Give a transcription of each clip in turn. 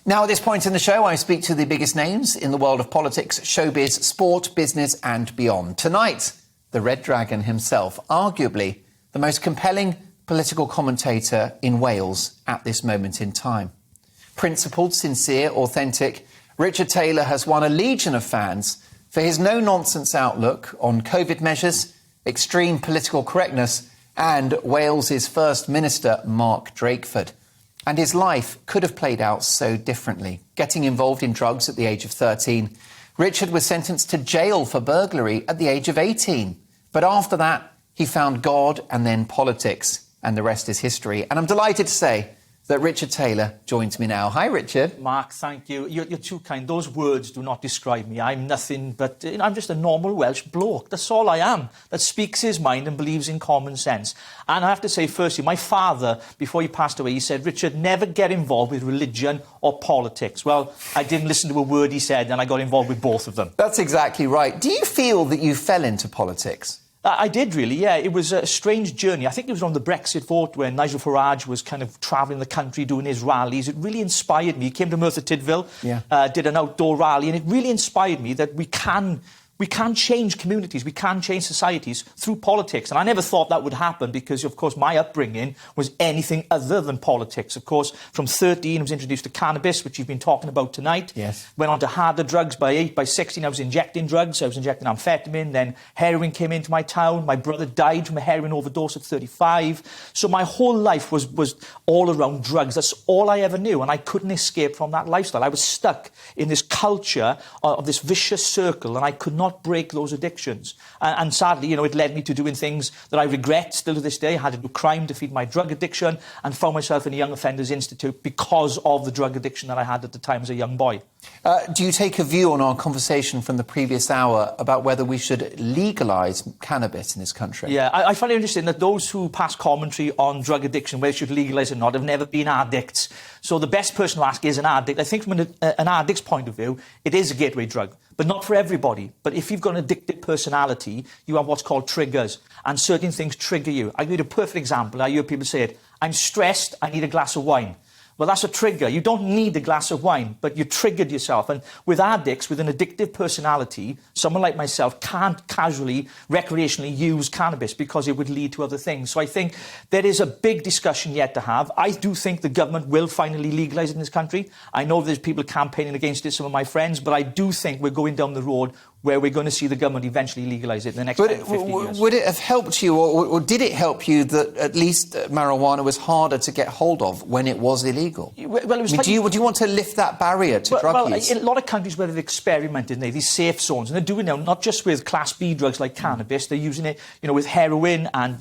Now, at this point in the show, I speak to the biggest names in the world of politics, showbiz, sport, business and beyond. Tonight, the Red Dragon himself, arguably the most compelling political commentator in Wales at this moment in time. Principled, sincere, authentic, Richard Taylor has won a legion of fans for his no-nonsense outlook on COVID measures, extreme political correctness and Wales's First Minister, Mark Drakeford. And his life could have played out so differently. Getting involved in drugs at the age of 13, Richard was sentenced to jail for burglary at the age of 18. But after that, he found God and then politics, and the rest is history. And I'm delighted to say that Richard Taylor joins me now. Hi, Richard. Mark, thank you. You're too kind. Those words do not describe me. I'm nothing but... I'm just a normal Welsh bloke. That's all I am, that speaks his mind and believes in common sense. And I have to say, firstly, my father, before he passed away, he said, Richard, never get involved with religion or politics. Well, I didn't listen to a word he said, and I got involved with both of them. That's exactly right. Do you feel that you fell into politics? I did, really, yeah. It was a strange journey. I think it was on the Brexit vote when Nigel Farage was kind of travelling the country, doing his rallies. It really inspired me. He came to Merthyr Tydfil, did an outdoor rally, and it really inspired me that we can change communities, we can change societies through politics. And I never thought that would happen because, of course, my upbringing was anything other than politics. Of course, from 13, I was introduced to cannabis, which you've been talking about tonight. Yes. Went on to harder drugs by 8. By 16, I was injecting drugs. I was injecting amphetamine. Then heroin came into my town. My brother died from a heroin overdose at 35. So my whole life was all around drugs. That's all I ever knew. And I couldn't escape from that lifestyle. I was stuck in this culture of this vicious circle, and I could not break those addictions. And sadly, it led me to doing things that I regret still to this day. I had to do crime to feed my drug addiction and found myself in a Young Offenders Institute because of the drug addiction that I had at the time as a young boy. Do you take a view on our conversation from the previous hour about whether we should legalise cannabis in this country? Yeah, I find it interesting that those who pass commentary on drug addiction, whether it should legalise it or not, have never been addicts. So the best person to ask is an addict. I think from an addict's point of view, it is a gateway drug, but not for everybody. But if you've got an addictive personality, you have what's called triggers, and certain things trigger you. I'll give you a perfect example. I hear people say it. I'm stressed, I need a glass of wine. Well, that's a trigger. You don't need a glass of wine, but you triggered yourself. And with addicts, with an addictive personality, someone like myself can't casually, recreationally use cannabis because it would lead to other things. So I think there is a big discussion yet to have. I do think the government will finally legalise it in this country. I know there's people campaigning against it, some of my friends, but I do think we're going down the road where we're going to see the government eventually legalise it in the next 10 to 15 years. Would it have helped you, or did it help you that at least marijuana was harder to get hold of when it was illegal? Well, it was do you want to lift that barrier to drug use? In a lot of countries where they've experimented, these safe zones, and they're doing it now not just with Class B drugs like cannabis, they're using it, with heroin and,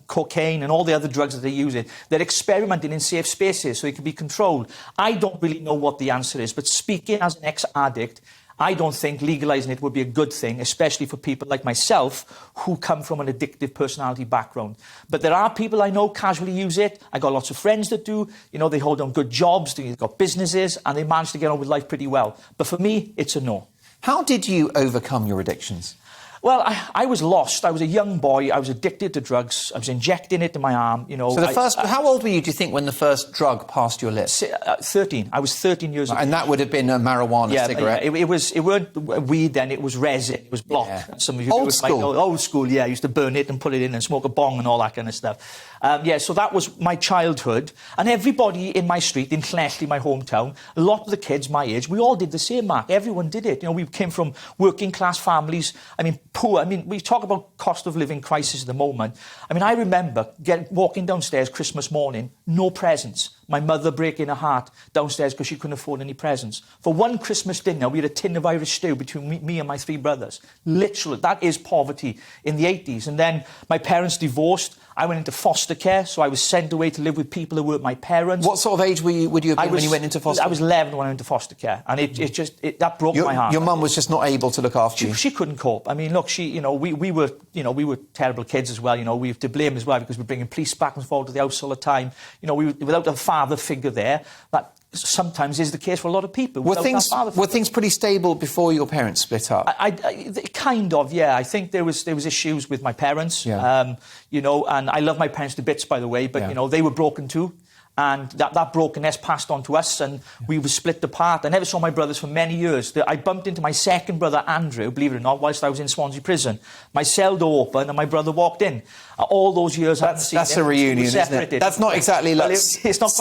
cocaine and all the other drugs that they're using. They're experimenting in safe spaces so it can be controlled. I don't really know what the answer is, but speaking as an ex-addict, I don't think legalising it would be a good thing, especially for people like myself who come from an addictive personality background. But there are people I know casually use it. I got lots of friends that do. They hold on good jobs, they've got businesses, and they manage to get on with life pretty well. But for me, it's a no. How did you overcome your addictions? Well, I was lost. I was a young boy. I was addicted to drugs. I was injecting it in my arm, So how old were you, do you think, when the first drug passed your lips? 13. I was 13 years old. And that would have been a marijuana cigarette? It weren't weed then, it was resin, it was block. Yeah. Some of you old school? Old school, yeah. I used to burn it and put it in and smoke a bong and all that kind of stuff. So that was my childhood. And everybody in my street, in Llanelli, my hometown, a lot of the kids my age, we all did the same, Mark. Everyone did it. We came from working class families. Poor. We talk about cost of living crisis at the moment. I remember walking downstairs Christmas morning, no presents. My mother breaking her heart downstairs because she couldn't afford any presents. For one Christmas dinner, we had a tin of Irish stew between me and my 3 brothers. Literally, that is poverty in the 80s. And then my parents divorced. I went into foster care, so I was sent away to live with people who weren't my parents. What sort of age would you have been when you went into foster care? I was 11 when I went into foster care, and that broke my heart. Your mum was just not able to look after you? She couldn't cope. Look, we were terrible kids as well. We have to blame as well because we're bringing police back and forth to the house all the time. Without a father figure there, that sometimes is the case for a lot of people. Were things pretty stable before your parents split up? Kind of, yeah. I think there was issues with my parents, and I love my parents to bits, by the way, but, they were broken too. And that brokenness passed on to us, and we were split apart. I never saw my brothers for many years. I bumped into my second brother, Andrew, believe it or not, whilst I was in Swansea prison. My cell door opened and my brother walked in. All those years I hadn't seen him. That's a reunion, isn't it? That's not exactly like... It's not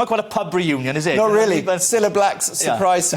quite a pub reunion, is it? Not really. But Cilla Black's surprise.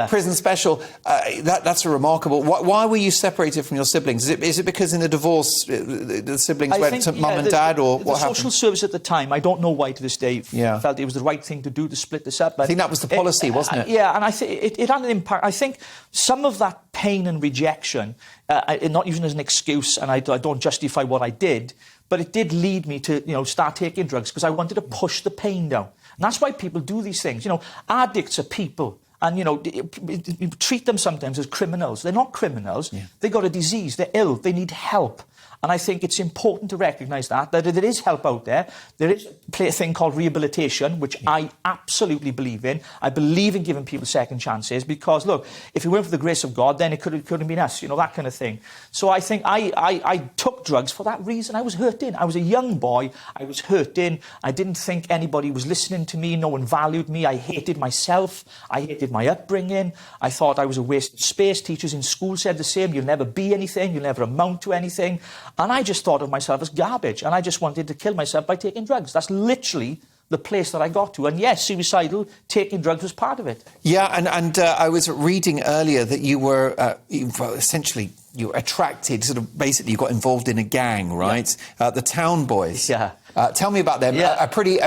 Prison special. That's a remarkable... Why were you separated from your siblings? Is it because in the divorce the siblings went to mum and dad, or what happened? The social service at the time, I don't know why to this day, felt it was the right thing to do to split this up. But I think that was the policy, wasn't it? Yeah, and I think it had an impact. I think some of that pain and rejection, not using as an excuse, and I don't justify what I did, but it did lead me to start taking drugs because I wanted to push the pain down. And that's why people do these things. Addicts are people. And, you treat them sometimes as criminals. They're not criminals. Yeah. They've got a disease. They're ill. They need help. And I think it's important to recognise that there is help out there. There is a thing called rehabilitation, which I absolutely believe in. I believe in giving people second chances because, look, if it weren't for the grace of God, then it could have been us, that kind of thing. So I think I took drugs for that reason. I was hurting. I was a young boy. I was hurting. I didn't think anybody was listening to me. No one valued me. I hated myself. I hated my upbringing. I thought I was a waste of space. Teachers in school said the same. You'll never be anything. You'll never amount to anything. And I just thought of myself as garbage. And I just wanted to kill myself by taking drugs. That's literally the place that I got to. And yes, suicidal, taking drugs was part of it. Yeah, and I was reading earlier that you were essentially you were attracted, basically you got involved in a gang, right? Yeah. The Town Boys. Yeah. Tell me about them. Yeah. A pretty,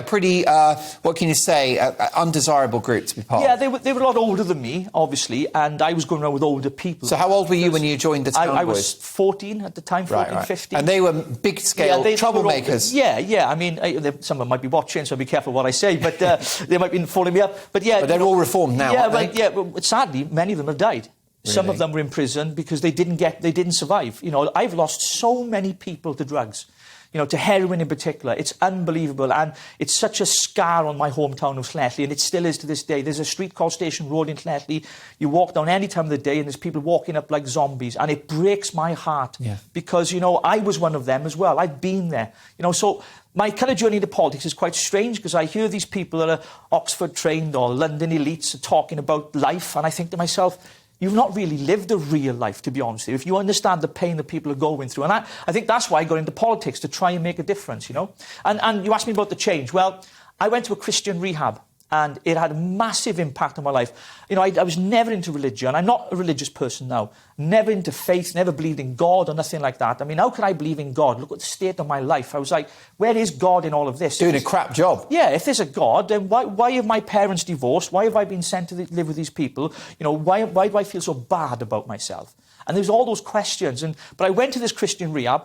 what can you say, undesirable group to be part of. Yeah, they were a lot older than me, obviously, and I was going around with older people. So how old were you when you joined the Town Boys? I was 14 at the time, 14, 15. And they were big-scale troublemakers. Yeah. I mean, some of them might be watching, so be careful what I say, but they might be following me up. But they're all reformed now, aren't they? But sadly, many of them have died. Really? Some of them were in prison because they didn't survive. I've lost so many people to drugs. To heroin in particular. It's unbelievable. And it's such a scar on my hometown of Llanelli, and it still is to this day. There's a street called Station Road in Llanelli. You walk down any time of the day and there's people walking up like zombies. And it breaks my heart because, I was one of them as well. I've been there. So my kind of journey into politics is quite strange because I hear these people that are Oxford trained or London elites are talking about life. And I think to myself, you've not really lived a real life, to be honest with you, if you understand the pain that people are going through. And I think that's why I got into politics, to try and make a difference, And you asked me about the change. Well, I went to a Christian rehab, and it had a massive impact on my life. I was never into religion. I'm not a religious person now. Never into faith, never believed in God or nothing like that. I mean, how could I believe in God? Look at the state of my life. I was like, where is God in all of this? Doing a crap job. Yeah, if there's a God, then why have my parents divorced? Why have I been sent to live with these people? Why do I feel so bad about myself? And there's all those questions. But I went to this Christian rehab.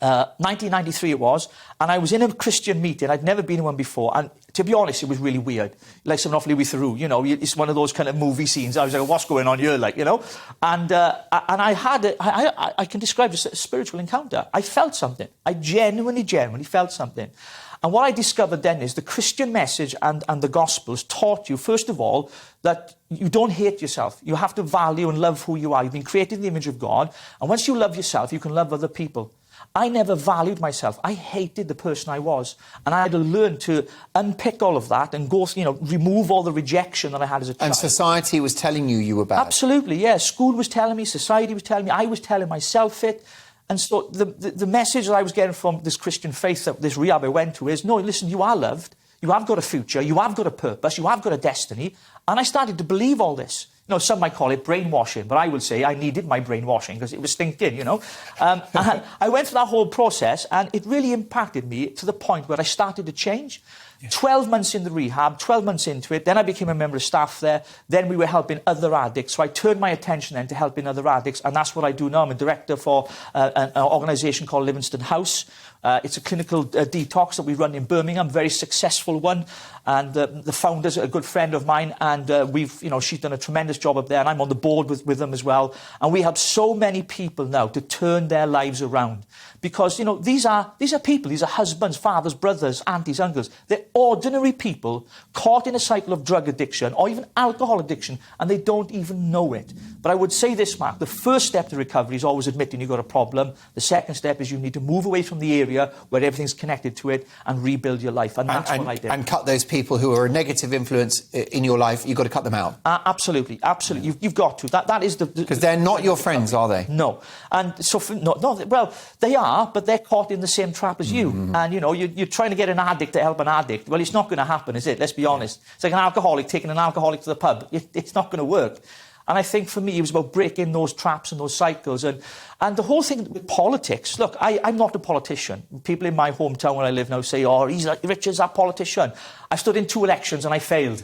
1993 it was, and I was in a Christian meeting. I'd never been in one before, and to be honest, it was really weird. Like something off Louis Theroux, it's one of those kind of movie scenes. I was like, what's going on here, And I can describe it as a spiritual encounter. I felt something. I genuinely felt something. And what I discovered then is the Christian message and the Gospels taught you, first of all, that you don't hate yourself. You have to value and love who you are. You've been created in the image of God, and once you love yourself, you can love other people. I never valued myself. I hated the person I was. And I had to learn to unpick all of that and go, remove all the rejection that I had as a child. And society was telling you were bad? Absolutely, yeah. School was telling me, society was telling me, I was telling myself it. And so the message that I was getting from this Christian faith that this rehab I went to is, no, listen, you are loved. You have got a future. You have got a purpose. You have got a destiny. And I started to believe all this. Some might call it brainwashing, but I would say I needed my brainwashing because it was thinking, And I went through that whole process, and it really impacted me to the point where I started to change. Yeah. 12 months in the rehab, 12 months into it, then I became a member of staff there. Then we were helping other addicts. So I turned my attention then to helping other addicts, and that's what I do now. I'm a director for an organisation called Livingston House. It's a clinical detox that we run in Birmingham, very successful one. And the founder's a good friend of mine, and she's done a tremendous job up there, and I'm on the board with them as well. And we help so many people now to turn their lives around. Because, these are people, these are husbands, fathers, brothers, aunties, uncles. They're ordinary people caught in a cycle of drug addiction or even alcohol addiction, and they don't even know it. But I would say this, Mark, the first step to recovery is always admitting you've got a problem. The second step is you need to move away from the area where everything's connected to it and rebuild your life. And that's what I did. And cut those people who are a negative influence in your life. You've got to cut them out. Absolutely. You've got to. That is the... Because they're not your friends, are they? No. And so, well, they are, but they're caught in the same trap as you. Mm-hmm. And, you're trying to get an addict to help an addict. Well, it's not going to happen, is it? Let's be honest. It's like an alcoholic taking an alcoholic to the pub. It's not going to work. And I think for me, it was about breaking those traps and those cycles. And the whole thing with politics, look, I'm not a politician. People in my hometown where I live now say, oh, Richard's our politician. I stood in 2 elections and I failed.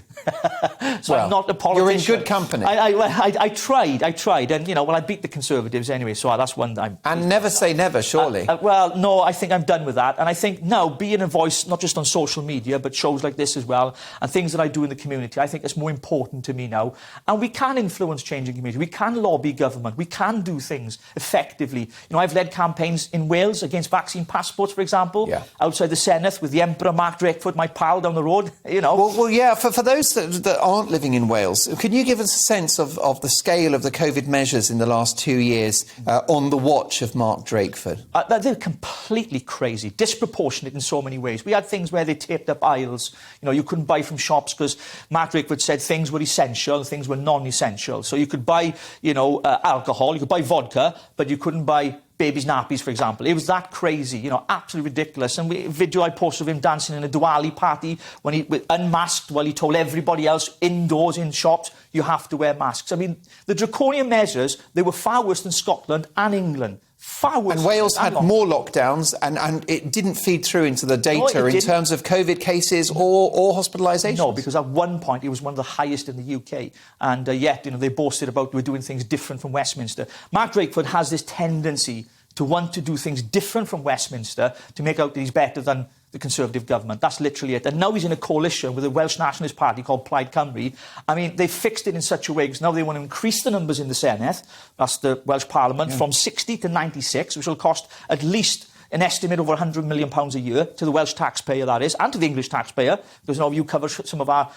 So I'm not a politician. You're in good company. I tried. And, I beat the Conservatives anyway, so that's one I'm... And never say never, surely. Well, no, I think I'm done with that. And I think now, being a voice, not just on social media, but shows like this as well, and things that I do in the community, I think it's more important to me now. And we can influence change in community. We can lobby government. We can do things effectively. I've led campaigns in Wales against vaccine passports, for example, outside the Senedd with the Emperor Mark Drakeford, my pal down the road. Well, yeah, for those that aren't living in Wales, can you give us a sense of the scale of the COVID measures in the last 2 years on the watch of Mark Drakeford? They're completely crazy, disproportionate in so many ways. We had things where they taped up aisles. You couldn't buy from shops because Mark Drakeford said things were essential, things were non-essential. So you could buy, alcohol, you could buy vodka, but you couldn't buy babies' nappies, for example. It was that crazy, absolutely ridiculous. And video I posted of him dancing in a Diwali party when he unmasked while he told everybody else indoors in shops, you have to wear masks. I mean, the draconian measures, they were far worse than Scotland and England. Far worse. And Wales had more lockdowns, and it didn't feed through into the data in terms of COVID cases or hospitalisations. No, because at one point it was one of the highest in the UK, and yet they boasted about we're doing things different from Westminster. Mark Drakeford has this tendency to want to do things different from Westminster to make out that he's better than the Conservative government. That's literally it. And now he's in a coalition with a Welsh Nationalist Party called Plaid Cymru. I mean, they've fixed it in such a way because now they want to increase the numbers in the Senedd, that's the Welsh Parliament, from 60 to 96, which will cost at least an estimate over £100 million a year to the Welsh taxpayer, that is, and to the English taxpayer, because now you cover some of our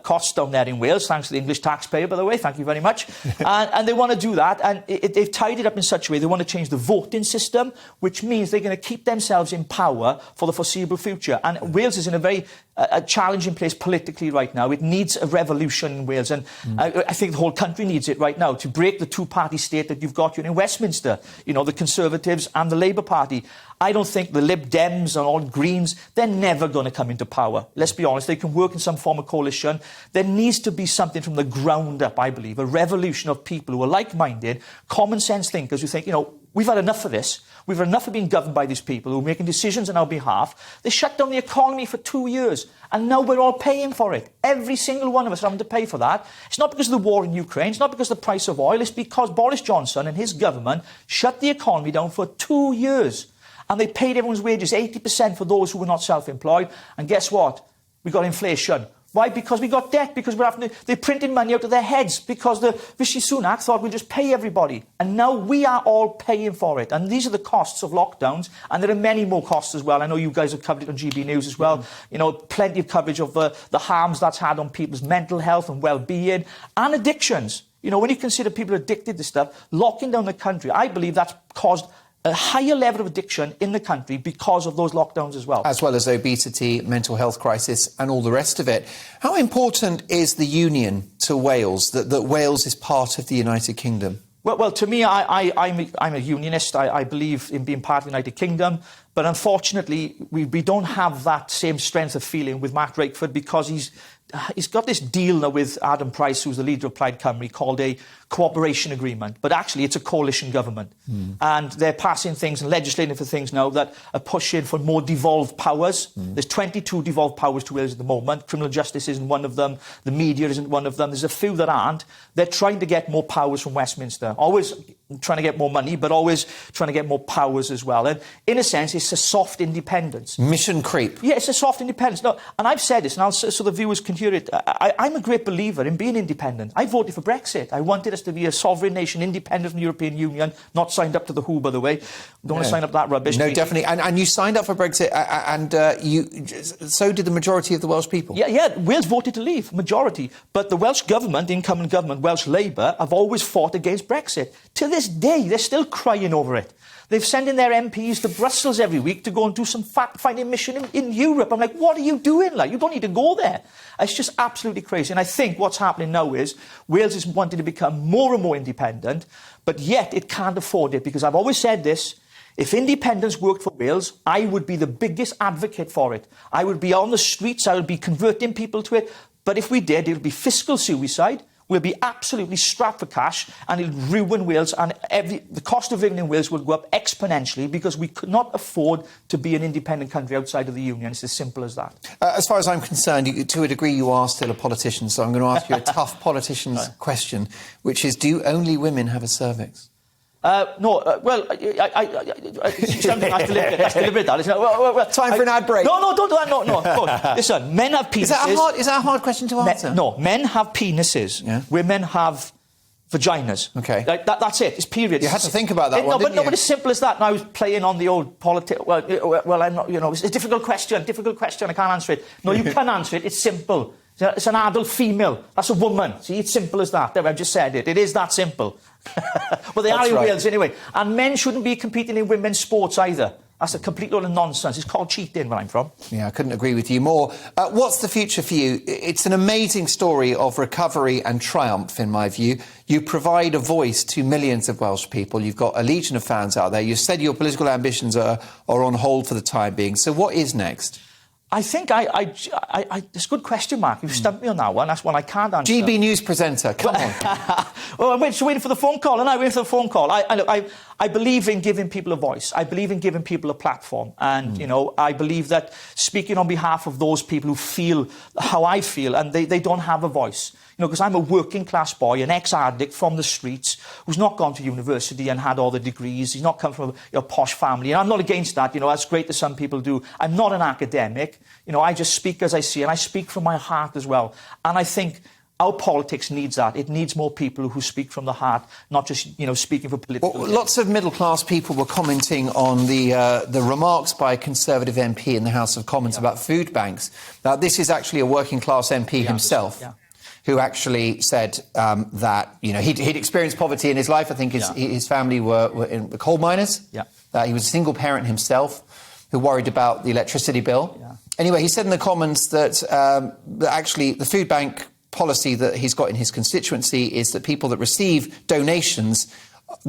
costs down there in Wales, thanks to the English taxpayer, by the way. Thank you very much. And they want to do that, and they've tied it up in such a way. They want to change the voting system, which means they're going to keep themselves in power for the foreseeable future. And Wales is in a very challenging place politically right now. It needs a revolution in Wales, and I think the whole country needs it right now to break the two-party state that you've got here in Westminster, the Conservatives and the Labour Party. I don't think the Lib Dems and all Greens, they're never going to come into power. Let's be honest, they can work in some form of coalition. There needs to be something from the ground up, I believe, a revolution of people who are like-minded, common-sense thinkers who think, we've had enough of this. We've had enough of being governed by these people who are making decisions on our behalf. They shut down the economy for 2 years, and now we're all paying for it. Every single one of us are having to pay for that. It's not because of the war in Ukraine. It's not because of the price of oil. It's because Boris Johnson and his government shut the economy down for 2 years. And they paid everyone's wages, 80% for those who were not self-employed. And guess what? We got inflation. Why? Because we got debt, because they're printing money out of their heads, because the Rishi Sunak thought we'd just pay everybody. And now we are all paying for it. And these are the costs of lockdowns. And there are many more costs as well. I know you guys have covered it on GBNews as well. Plenty of coverage of the harms that's had on people's mental health and well-being and addictions. When you consider people addicted to stuff, locking down the country, I believe that's caused a higher level of addiction in the country because of those lockdowns as well. As well as obesity, mental health crisis and all the rest of it. How important is the union to Wales, that Wales is part of the United Kingdom? Well, to me, I'm a unionist. I believe in being part of the United Kingdom. But unfortunately, we don't have that same strength of feeling with Mark Drakeford because he's got this deal now with Adam Price, who's the leader of Plaid Cymru, called a cooperation agreement. But actually, it's a coalition government. And they're passing things and legislating for things now that are pushing for more devolved powers. There's 22 devolved powers to Wales at the moment. Criminal justice isn't one of them. The media isn't one of them. There's a few that aren't. They're trying to get more powers from Westminster. Always trying to get more money, but always trying to get more powers as well. And in a sense, it's a soft independence. Mission creep. Yeah, it's a soft independence. No, and I've said this, and so the viewers can hear it. I'm a great believer in being independent. I voted for Brexit. I wanted us to be a sovereign nation, independent from the European Union, not signed up to the WHO, by the way. Don't want to sign up to that rubbish. No, definitely. And you signed up for Brexit, and so did the majority of the Welsh people. Yeah, Wales voted to leave, majority. But the Welsh government, incumbent government, Welsh Labour, have always fought against Brexit. To this day, they're still crying over it. They've sent in their MPs to Brussels every week to go and do some fact-finding mission in Europe. I'm like, what are you doing? Like, you don't need to go there. It's just absolutely crazy. And I think what's happening now is Wales is wanting to become more and more independent, but yet it can't afford it, because I've always said this. If independence worked for Wales, I would be the biggest advocate for it. I would be on the streets, I would be converting people to it. But if we did, it would be fiscal suicide. We'll be absolutely strapped for cash, and it'll ruin Wales, and the cost of living in Wales will go up exponentially, because we could not afford to be an independent country outside of the Union. It's as simple as that. As far as I'm concerned, to a degree, you are still a politician, so I'm going to ask you a tough politician's question, which is, do only women have a cervix? That's deliberate. Time for an ad break. No, don't do that. No, of course. Listen, men have penises. Is that a hard question to answer? No, men have penises. Yeah. Women have vaginas. Okay. That's it. It's period. You had to think about that one, didn't you? But it's simple as that. And I was playing on the old politics. Well, I'm not. It's a difficult question. I can't answer it. No, you can answer it. It's simple. It's an adult female. That's a woman. See, it's simple as that. I've just said it. It is that simple. Well, they are in Wales anyway. And men shouldn't be competing in women's sports either. That's a complete load of nonsense. It's called cheating where I'm from. Yeah, I couldn't agree with you more. What's the future for you? It's an amazing story of recovery and triumph, in my view. You provide a voice to millions of Welsh people. You've got a legion of fans out there. You said your political ambitions are on hold for the time being. So what is next? I think it's a good question, Mark. You've stumped me on that one. That's one I can't answer. GBNews presenter, come on. Well, I'm waiting for the phone call, and I waiting for the phone call. I believe in giving people a voice. I believe in giving people a platform. And, I believe that speaking on behalf of those people who feel how I feel, and they don't have a voice. Because I'm a working class boy, an ex-addict from the streets, who's not gone to university and had all the degrees. He's not come from a posh family. And I'm not against that. That's great that some people do. I'm not an academic. I just speak as I see, and I speak from my heart as well. And I think our politics needs that. It needs more people who speak from the heart, not just, speaking for political... Well, lots of middle-class people were commenting on the remarks by a Conservative MP in the House of Commons about food banks. Now, this is actually a working-class MP himself. Who actually said that, he'd experienced poverty in his life. I think his family were in coal miners. Yeah. He was a single parent himself who worried about the electricity bill. Yeah. Anyway, he said in the Commons that actually the food bank policy that he's got in his constituency is that people that receive donations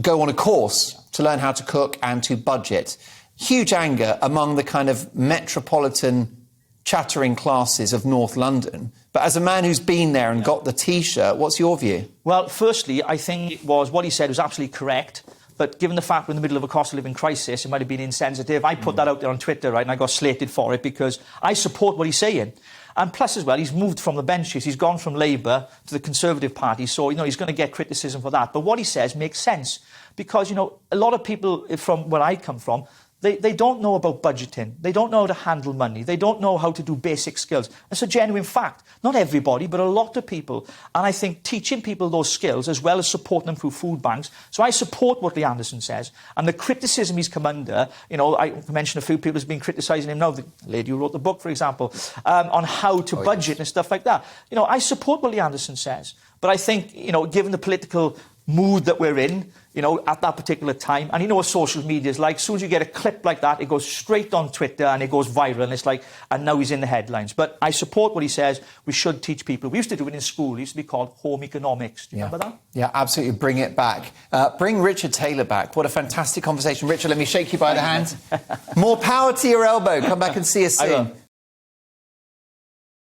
go on a course to learn how to cook and to budget. Huge anger among the kind of metropolitan chattering classes of North London. But as a man who's been there and got the T-shirt, what's your view? Well, firstly, I think what he said was absolutely correct. But given the fact we're in the middle of a cost of living crisis, it might have been insensitive. I put that out there on Twitter, right, and I got slated for it because I support what he's saying. And plus, as well, he's moved from the benches. He's gone from Labour to the Conservative Party. So, he's going to get criticism for that. But what he says makes sense because, a lot of people from where I come from, They don't know about budgeting. They don't know how to handle money. They don't know how to do basic skills. It's a genuine fact. Not everybody, but a lot of people. And I think teaching people those skills as well as supporting them through food banks. So I support what Lee Anderson says. And the criticism he's come under, I mentioned a few people who's been criticising him now. The lady who wrote the book, for example, on how to budget and stuff like that. I support what Lee Anderson says. But I think, given the political mood that we're in, at that particular time. And what social media is like. As soon as you get a clip like that, it goes straight on Twitter and it goes viral. And it's like, and now he's in the headlines. But I support what he says. We should teach people. We used to do it in school. It used to be called home economics. Do you remember that? Yeah, absolutely. Bring it back. Bring Richard Taylor back. What a fantastic conversation. Richard, let me shake you by the hand. More power to your elbow. Come back and see us soon.